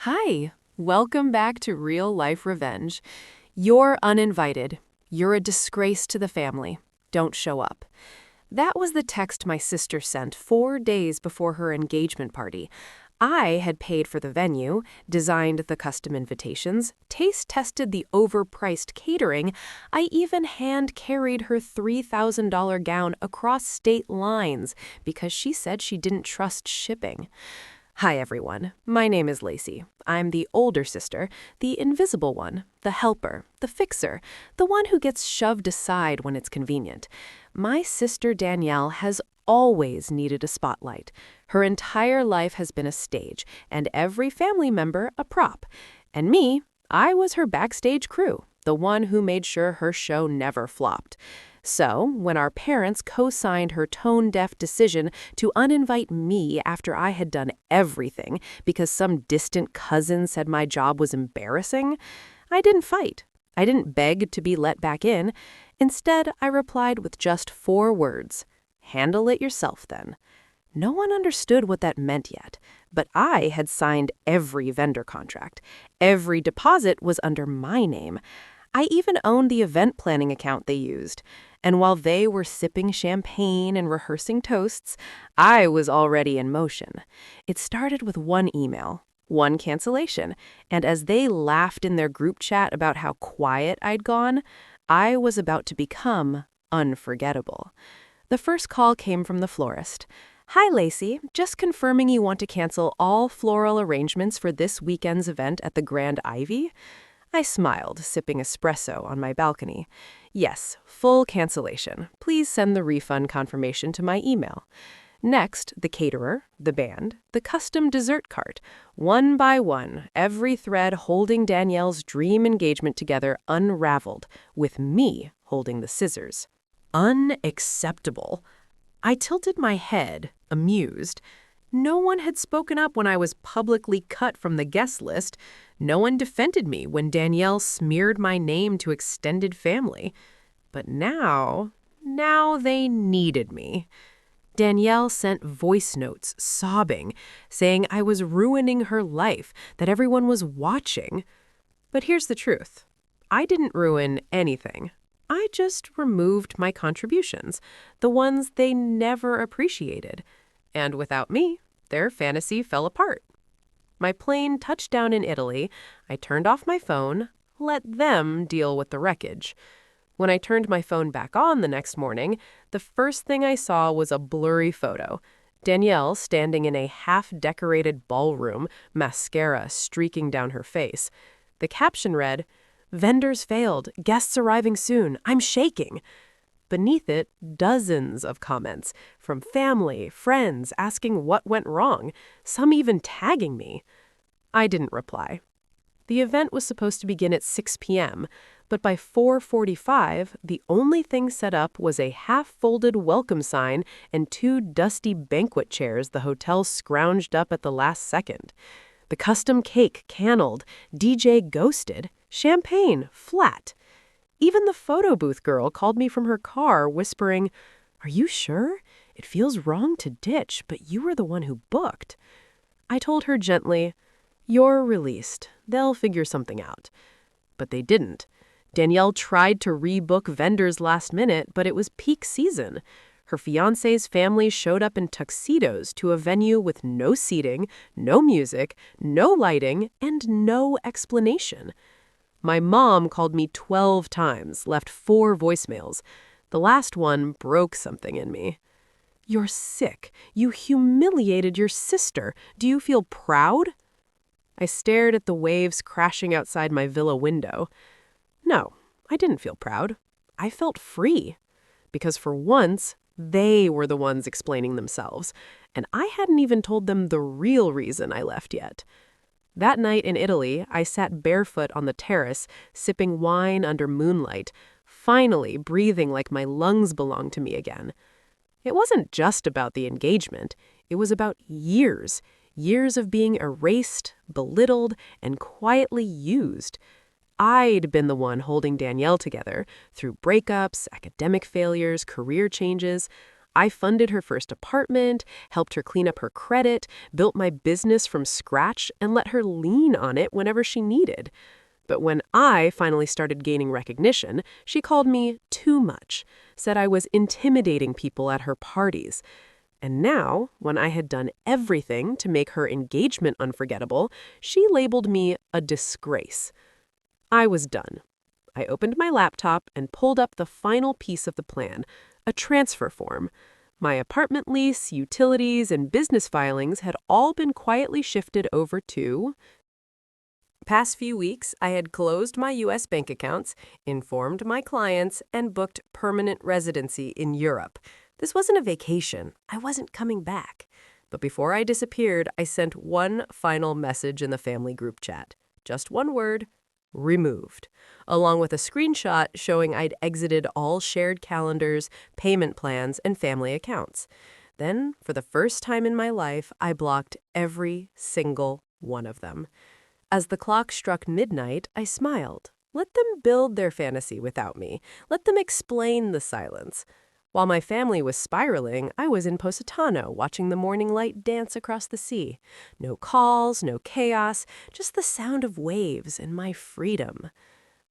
Hi, welcome back to Real Life Revenge. You're uninvited. You're a disgrace to the family. Don't show up. That was the text my sister sent 4 days before her engagement party. I had paid for the venue, designed the custom invitations, taste-tested the overpriced catering. I even hand-carried her $3,000 gown across state lines because she said she didn't trust shipping. Hi, everyone. My name is Lacey. I'm the older sister, the invisible one, the helper, the fixer, the one who gets shoved aside when it's convenient. My sister Danielle has always needed a spotlight. Her entire life has been a stage, and every family member a prop. And me, I was her backstage crew, the one who made sure her show never flopped. So, when our parents co-signed her tone-deaf decision to uninvite me after I had done everything because some distant cousin said my job was embarrassing, I didn't fight. I didn't beg to be let back in. Instead, I replied with just 4 words. Handle it yourself, then. No one understood what that meant yet, but I had signed every vendor contract. Every deposit was under my name. I even owned the event planning account they used. And while they were sipping champagne and rehearsing toasts, I was already in motion. It started with one email, one cancellation, and as they laughed in their group chat about how quiet I'd gone, I was about to become unforgettable. The first call came from the florist. Hi, Lacey. Just confirming you want to cancel all floral arrangements for this weekend's event at the Grand Ivy? I smiled, sipping espresso on my balcony. Yes, full cancellation. Please send the refund confirmation to my email. Next, the caterer, the band, the custom dessert cart. One by one, every thread holding Danielle's dream engagement together unraveled, with me holding the scissors. Unacceptable. I tilted my head, amused. No one had spoken up when I was publicly cut from the guest list. No one defended me when Danielle smeared my name to extended family. But now they needed me. Danielle sent voice notes, sobbing, saying I was ruining her life, that everyone was watching. But here's the truth. I didn't ruin anything. I just removed my contributions, the ones they never appreciated. And without me, their fantasy fell apart. My plane touched down in Italy. I turned off my phone, let them deal with the wreckage. When I turned my phone back on the next morning, the first thing I saw was a blurry photo. Danielle standing in a half-decorated ballroom, mascara streaking down her face. The caption read, "Vendors failed, guests arriving soon, I'm shaking." Beneath it, dozens of comments from family, friends asking what went wrong, some even tagging me. I didn't reply. The event was supposed to begin at 6 p.m., but by 4:45, the only thing set up was a half-folded welcome sign and 2 dusty banquet chairs the hotel scrounged up at the last second. The custom cake canneled, DJ ghosted, champagne flat. Even the photo booth girl called me from her car, whispering, "Are you sure? It feels wrong to ditch, but you were the one who booked." I told her gently, "You're released. They'll figure something out." But they didn't. Danielle tried to rebook vendors last minute, but it was peak season. Her fiancé's family showed up in tuxedos to a venue with no seating, no music, no lighting, and no explanation. My mom called me 12 times, left 4 voicemails. The last one broke something in me. "You're sick. You humiliated your sister. Do you feel proud?" I stared at the waves crashing outside my villa window. No, I didn't feel proud. I felt free. Because for once, they were the ones explaining themselves, and I hadn't even told them the real reason I left yet. That night in Italy, I sat barefoot on the terrace, sipping wine under moonlight, finally breathing like my lungs belonged to me again. It wasn't just about the engagement. It was about years of being erased, belittled, and quietly used. I'd been the one holding Danielle together through breakups, academic failures, career changes. I funded her first apartment, helped her clean up her credit, built my business from scratch, and let her lean on it whenever she needed. But when I finally started gaining recognition, she called me too much, said I was intimidating people at her parties. And now, when I had done everything to make her engagement unforgettable, she labeled me a disgrace. I was done. I opened my laptop and pulled up the final piece of the plan, a transfer form. My apartment lease, utilities, and business filings had all been quietly shifted over to... Past few weeks, I had closed my U.S. bank accounts, informed my clients, and booked permanent residency in Europe. This wasn't a vacation. I wasn't coming back. But before I disappeared, I sent one final message in the family group chat. Just one word: removed, along with a screenshot showing I'd exited all shared calendars, payment plans, and family accounts. Then, for the first time in my life, I blocked every single one of them. As the clock struck midnight, I smiled. Let them build their fantasy without me. Let them explain the silence. While my family was spiraling, I was in Positano watching the morning light dance across the sea. No calls, no chaos, just the sound of waves and my freedom.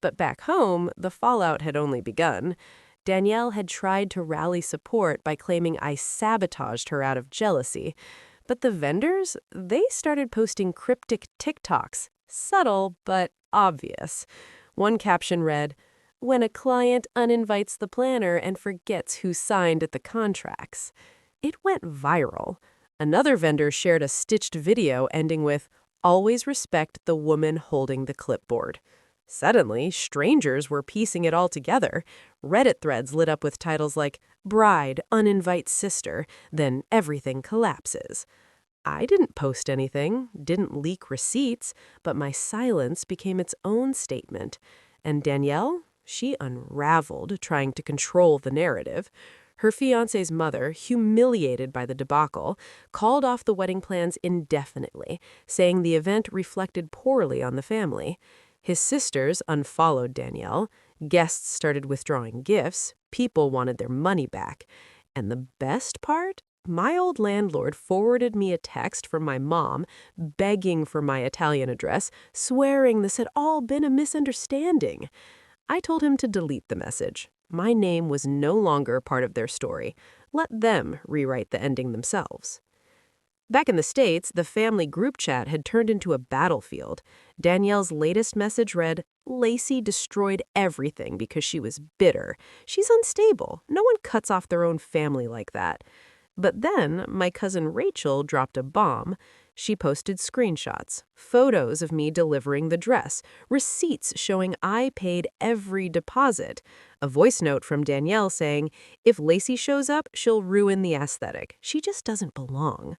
But back home, the fallout had only begun. Danielle had tried to rally support by claiming I sabotaged her out of jealousy. But the vendors, they started posting cryptic TikToks, subtle but obvious. One caption read, "When a client uninvites the planner and forgets who signed at the contracts." It went viral. Another vendor shared a stitched video ending with, "Always respect the woman holding the clipboard." Suddenly, strangers were piecing it all together. Reddit threads lit up with titles like, "Bride uninvites sister, then everything collapses." I didn't post anything, didn't leak receipts, but my silence became its own statement. And Danielle? She unraveled, trying to control the narrative. Her fiancé's mother, humiliated by the debacle, called off the wedding plans indefinitely, saying the event reflected poorly on the family. His sisters unfollowed Danielle. Guests started withdrawing gifts. People wanted their money back. And the best part? My old landlord forwarded me a text from my mom, begging for my Italian address, swearing this had all been a misunderstanding. I told him to delete the message. My name was no longer part of their story. Let them rewrite the ending themselves. Back in the States, the family group chat had turned into a battlefield. Danielle's latest message read, "Lacey destroyed everything because she was bitter. She's unstable. No one cuts off their own family like that." But then my cousin Rachel dropped a bomb. She posted screenshots, photos of me delivering the dress, receipts showing I paid every deposit, a voice note from Danielle saying, "If Lacey shows up, she'll ruin the aesthetic. She just doesn't belong."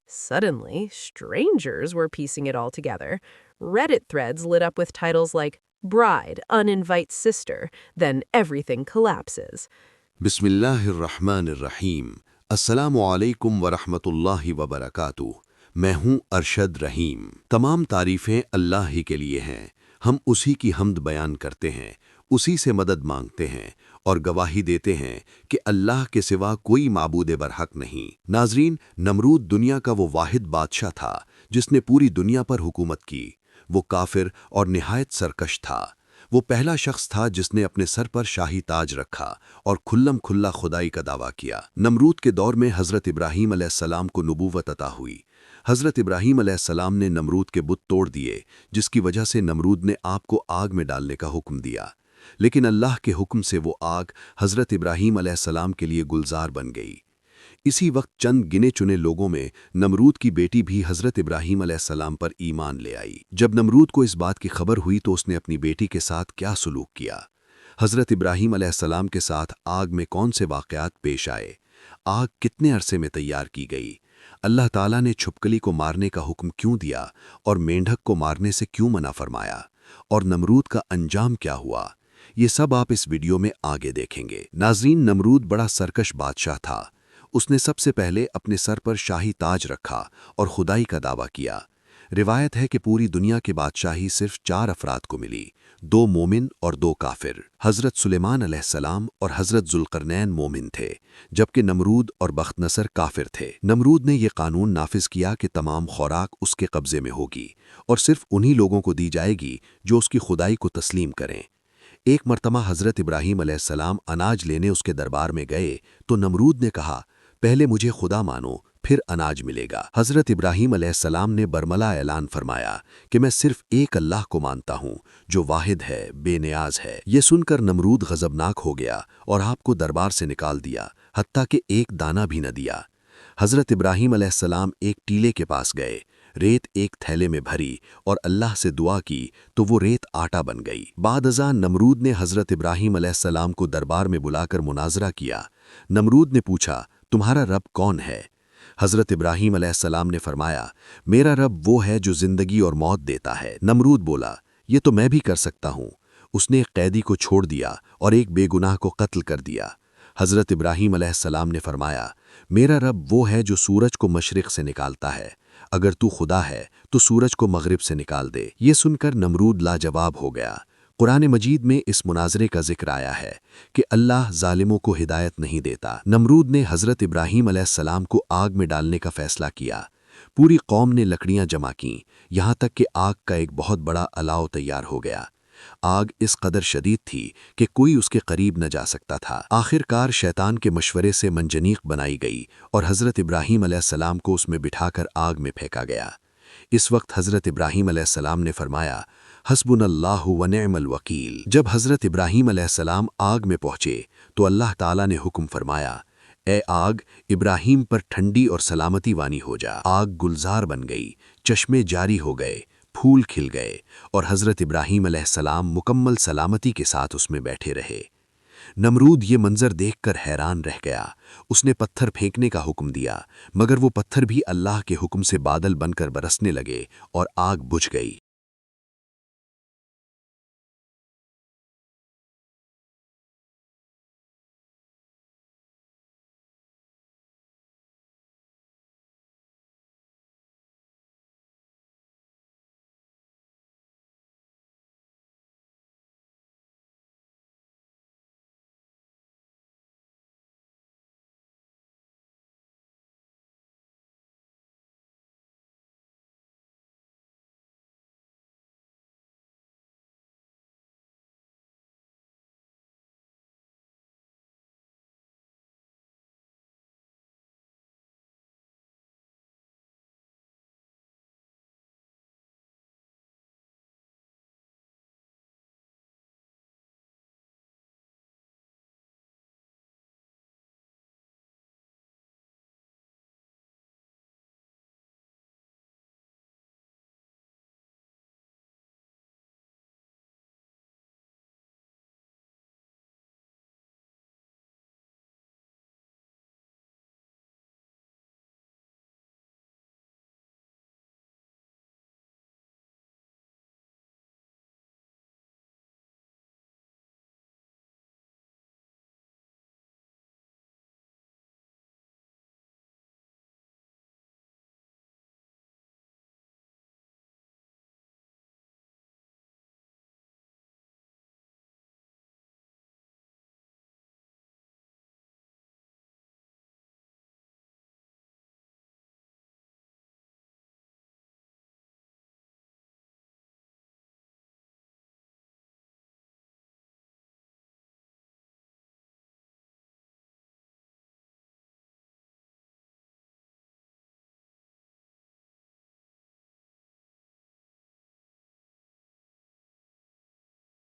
Suddenly, strangers were piecing it all together. Reddit threads lit up with titles like, "Bride uninvites sister, then everything collapses." बिस्मिल्लाहिर्रहमानिर्रहीम। अस्सलामुअलैकुम वरहमतुल्लाहि वबरकातुह। मैं हूँ अरशद रहीम। तमाम तारीफ़ें अल्लाह ही के लिए हैं। हम उसी की हम्द बयान करते हैं, उसी से मदद मांगते हैं और गवाही देते हैं कि अल्लाह के सिवा कोई माबूद बरहक नहीं। नाज़रीन, नमरूद दुनिया का वो वाहिद बादशाह था जिसने पूरी दुनिया पर हुकूमत की। वो काफिर और निहायत सरकश था। वो पहला शख्स था जिसने अपने सर पर शाही ताज रखा और खुल्लम खुल्ला खुदाई का दावा किया। नमरूद के दौर में हज़रत इब्राहीम अलैहिस्सलाम को नबूवत अता हुई। हज़रत इब्राहीम अलैहिस्सलाम ने नमरूद के बुत तोड़ दिए, जिसकी वजह से नमरूद ने आग को आग में डालने का हुक्म दिया। लेकिन अल्लाह के हुक्म से वो आग हज़रत इब्राहीम अलैहिस्सलाम के लिए गुलजार बन गई। इसी वक्त चंद गिने चुने लोगों में नमरूद की बेटी भी हज़रत इब्राहीम अलैहिस्सलाम पर ईमान ले आई। जब नमरूद को इस बात की खबर हुई तो उसने अपनी बेटी के साथ क्या सलूक किया। हज़रत इब्राहीम अलैहिस्सलाम के साथ आग में कौन से वाक़यात पेश आए, आग कितने अरसे में तैयार की गई, अल्लाह ताला ने छुपकली को मारने का हुक्म क्यों दिया और मेंढक को मारने से क्यों मना फरमाया, और नमरूद का अंजाम क्या हुआ, ये सब आप इस वीडियो में आगे देखेंगे। नाज़रीन, नमरूद बड़ा सरकश बादशाह था। उसने सबसे पहले अपने सर पर शाही ताज रखा और खुदाई का दावा किया। रिवायत है कि पूरी दुनिया की बादशाही सिर्फ 4 अफराद को मिली, 2 मोमिन और 2 काफिर। हज़रत सुलेमान अलैहिस्सलाम और हज़रत जुल्करनैन मोमिन थे, जबकि नमरूद और बख्तनसर काफिर थे। नमरूद ने यह कानून नाफिज किया कि तमाम खुराक उसके कब्जे में होगी और सिर्फ उन्हीं लोगों को दी जाएगी जो उसकी खुदाई को तस्लीम करें। एक मर्तबा हज़रत इब्राहीम अलैहिस्सलाम अनाज लेने उसके दरबार में गए तो नमरूद ने कहा, पहले मुझे खुदा मानो, फिर अनाज मिलेगा। हज़रत इब्राहीम अलैहिस्सलाम ने बरमला ऐलान फरमाया कि मैं सिर्फ एक अल्लाह को मानता हूँ जो वाहिद है, बेनियाज है। ये सुनकर नमरूद गज़बनाक हो गया और आपको दरबार से निकाल दिया, हत्ता कि एक दाना भी न दिया। हज़रत इब्राहीम अलैहिस्सलाम एक टीले के पास गए, रेत एक थैले में भरी और अल्लाह से दुआ की तो वो रेत आटा बन गई। बाद अज़ां नमरूद ने हज़रत इब्राहीम अलैहिस्सलाम को दरबार में बुलाकर मुनाजरा किया। नमरूद ने पूछा, तुम्हारा रब कौन है? हज़रत इब्राहीम अलैहिस्सलाम ने फरमाया, मेरा रब वो है जो ज़िंदगी और मौत देता है। नमरूद बोला, ये तो मैं भी कर सकता हूँ। उसने एक कैदी को छोड़ दिया और एक बेगुनाह को कत्ल कर दिया। हज़रत इब्राहीम अलैहिस्सलाम ने फरमाया, मेरा रब वो है जो सूरज को मशरिक़ से निकालता है। अगर तू खुदा है तो सूरज को मगरिब से निकाल दे। ये सुनकर नमरूद लाजवाब हो गया। कुरान मजीद में इस मुनाजरे का जिक्र आया है कि अल्लाह जालिमों को हिदायत नहीं देता। नमरूद ने हज़रत इब्राहीम अलैहिस्सलाम को आग में डालने का फ़ैसला किया। पूरी कौम ने लकड़ियां जमा कीं, यहाँ तक कि आग का एक बहुत बड़ा अलाव तैयार हो गया। आग इस कदर शदीद थी कि कोई उसके करीब न जा सकता था। आखिरकार शैतान के मशवरे से मंजनीक बनाई गई और हज़रत इब्राहीम अलैहिस्सलाम को उसमें बिठाकर आग में फेंका गया। इस वक्त हज़रत इब्राहीम अलैहिस्सलाम ने फरमाया, हस्बुनल्लाहु व निअमल वकील। जब हज़रत इब्राहीम अलैहिस्सलाम आग में पहुँचे तो अल्लाह ताला ने हुक्म फरमाया, ए आग, इब्राहीम पर ठंडी और सलामती वानी हो जा। आग गुलजार बन गई, चश्मे जारी हो गए, फूल खिल गए और हज़रत इब्राहीम अलैहिस्सलाम मुकम्मल सलामती के साथ उसमें बैठे रहे। नमरूद ये मंजर देखकर हैरान रह गया। उसने पत्थर फेंकने का हुक्म दिया, मगर वो पत्थर भी अल्लाह के हुक्म से बादल बनकर बरसने लगे और आग बुझ गई।